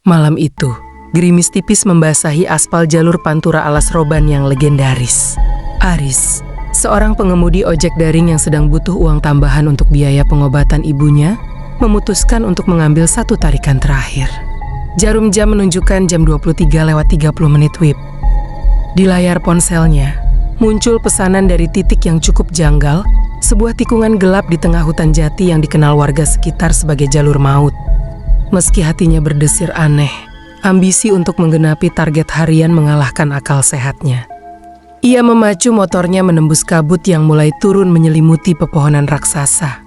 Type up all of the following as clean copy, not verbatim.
Malam itu, gerimis tipis membasahi aspal jalur Pantura Alas Roban yang legendaris. Aris, seorang pengemudi ojek daring yang sedang butuh uang tambahan untuk biaya pengobatan ibunya, memutuskan untuk mengambil satu tarikan terakhir. Jarum jam menunjukkan jam 23:30 WIB. Di layar ponselnya, muncul pesanan dari titik yang cukup janggal, sebuah tikungan gelap di tengah hutan jati yang dikenal warga sekitar sebagai jalur maut. Meski hatinya berdesir aneh, ambisi untuk menggenapi target harian mengalahkan akal sehatnya. Ia memacu motornya menembus kabut yang mulai turun menyelimuti pepohonan raksasa.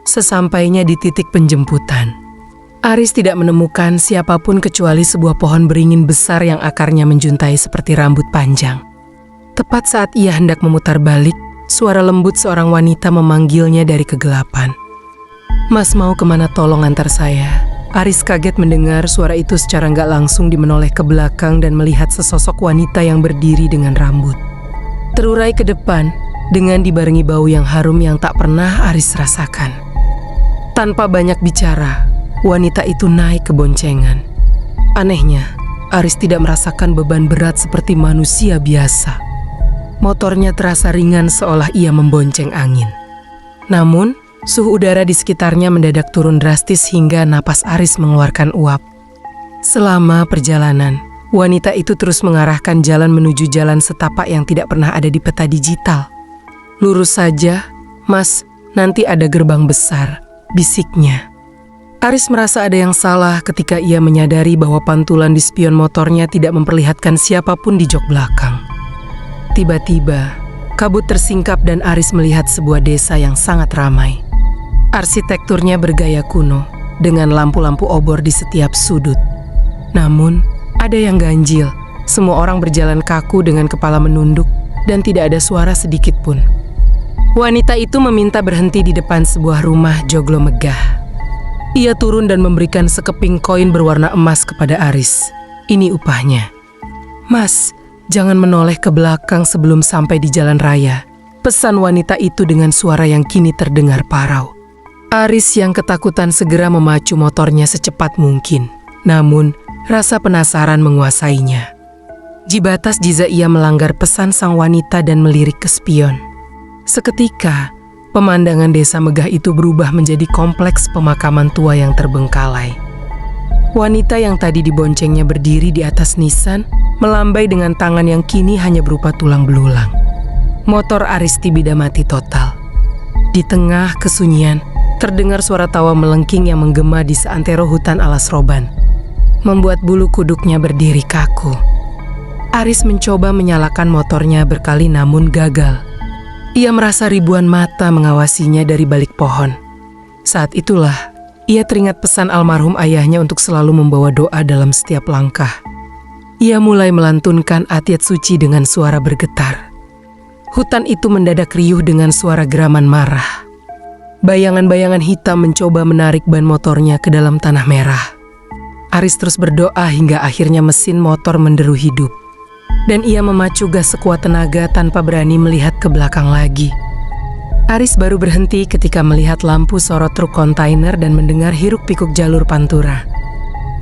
Sesampainya di titik penjemputan, Aris tidak menemukan siapapun kecuali sebuah pohon beringin besar yang akarnya menjuntai seperti rambut panjang. Tepat saat ia hendak memutar balik, suara lembut seorang wanita memanggilnya dari kegelapan. "Mas, mau kemana, tolong antar saya?" Aris kaget mendengar suara itu secara nggak langsung. Dia menoleh ke belakang dan melihat sesosok wanita yang berdiri dengan rambut terurai ke depan dengan dibarengi bau yang harum yang tak pernah Aris rasakan. Tanpa banyak bicara, wanita itu naik ke boncengan. Anehnya, Aris tidak merasakan beban berat seperti manusia biasa. Motornya terasa ringan seolah ia membonceng angin. Namun, suhu udara di sekitarnya mendadak turun drastis hingga napas Aris mengeluarkan uap. Selama perjalanan, wanita itu terus mengarahkan jalan menuju jalan setapak yang tidak pernah ada di peta digital. "Lurus saja, Mas, nanti ada gerbang besar," bisiknya. Aris merasa ada yang salah ketika ia menyadari bahwa pantulan di spion motornya tidak memperlihatkan siapapun di jok belakang. Tiba-tiba, kabut tersingkap dan Aris melihat sebuah desa yang sangat ramai. Arsitekturnya bergaya kuno, dengan lampu-lampu obor di setiap sudut. Namun, ada yang ganjil. Semua orang berjalan kaku dengan kepala menunduk dan tidak ada suara sedikit pun. Wanita itu meminta berhenti di depan sebuah rumah joglo megah. Ia turun dan memberikan sekeping koin berwarna emas kepada Aris. "Ini upahnya." "Mas, jangan menoleh ke belakang sebelum sampai di jalan raya," pesan wanita itu dengan suara yang kini terdengar parau. Aris yang ketakutan segera memacu motornya secepat mungkin. Namun, rasa penasaran menguasainya. Jibatas jiza ia melanggar pesan sang wanita dan melirik ke spion. Seketika, pemandangan desa megah itu berubah menjadi kompleks pemakaman tua yang terbengkalai. Wanita yang tadi diboncengnya berdiri di atas nisan, melambai dengan tangan yang kini hanya berupa tulang belulang. Motor Aris tiba mati total. Di tengah kesunyian, terdengar suara tawa melengking yang menggema di seantero hutan Alas Roban, membuat bulu kuduknya berdiri kaku. Aris mencoba menyalakan motornya berkali namun gagal. Ia merasa ribuan mata mengawasinya dari balik pohon. Saat itulah, ia teringat pesan almarhum ayahnya untuk selalu membawa doa dalam setiap langkah. Ia mulai melantunkan ayat suci dengan suara bergetar. Hutan itu mendadak riuh dengan suara geraman marah. Bayangan-bayangan hitam mencoba menarik ban motornya ke dalam tanah merah. Aris terus berdoa hingga akhirnya mesin motor menderu hidup. Dan ia memacu gas sekuat tenaga tanpa berani melihat ke belakang lagi. Aris baru berhenti ketika melihat lampu sorot truk kontainer dan mendengar hiruk-pikuk jalur Pantura.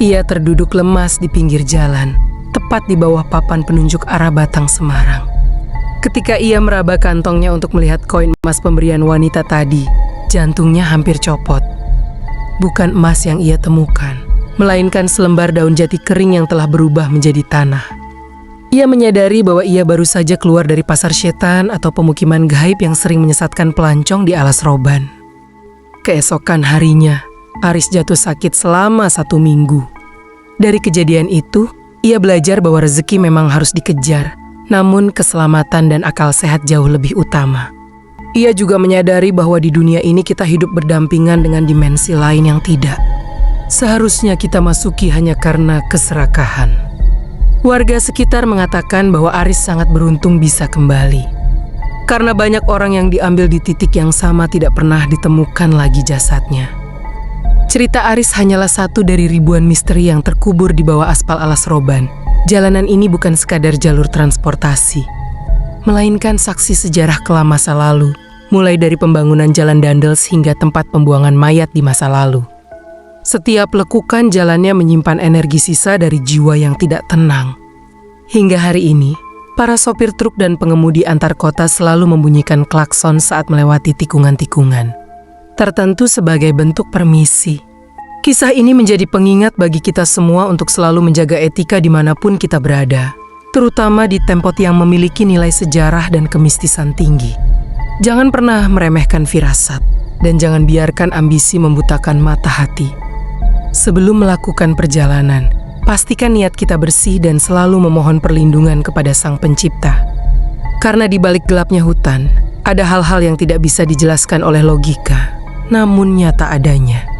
Ia terduduk lemas di pinggir jalan, tepat di bawah papan penunjuk arah Batang Semarang. Ketika ia meraba kantongnya untuk melihat koin emas pemberian wanita tadi, jantungnya hampir copot. Bukan emas yang ia temukan, melainkan selembar daun jati kering yang telah berubah menjadi tanah. Ia menyadari bahwa ia baru saja keluar dari pasar setan atau pemukiman gaib yang sering menyesatkan pelancong di Alas Roban. Keesokan harinya, Aris jatuh sakit selama 1 minggu. Dari kejadian itu, ia belajar bahwa rezeki memang harus dikejar, namun keselamatan dan akal sehat jauh lebih utama. Ia juga menyadari bahwa di dunia ini kita hidup berdampingan dengan dimensi lain yang tidak seharusnya kita masuki hanya karena keserakahan. Warga sekitar mengatakan bahwa Aris sangat beruntung bisa kembali. Karena banyak orang yang diambil di titik yang sama tidak pernah ditemukan lagi jasadnya. Cerita Aris hanyalah satu dari ribuan misteri yang terkubur di bawah aspal Alas Roban. Jalanan ini bukan sekadar jalur transportasi, melainkan saksi sejarah kelam masa lalu, mulai dari pembangunan jalan Dandels hingga tempat pembuangan mayat di masa lalu. Setiap lekukan jalannya menyimpan energi sisa dari jiwa yang tidak tenang. Hingga hari ini, para sopir truk dan pengemudi antar kota selalu membunyikan klakson saat melewati tikungan-tikungan, tertentu sebagai bentuk permisi. Kisah ini menjadi pengingat bagi kita semua untuk selalu menjaga etika dimanapun kita berada, terutama di tempat yang memiliki nilai sejarah dan kemistisan tinggi. Jangan pernah meremehkan firasat, dan jangan biarkan ambisi membutakan mata hati. Sebelum melakukan perjalanan, pastikan niat kita bersih dan selalu memohon perlindungan kepada Sang Pencipta. Karena di balik gelapnya hutan, ada hal-hal yang tidak bisa dijelaskan oleh logika, namun nyata adanya.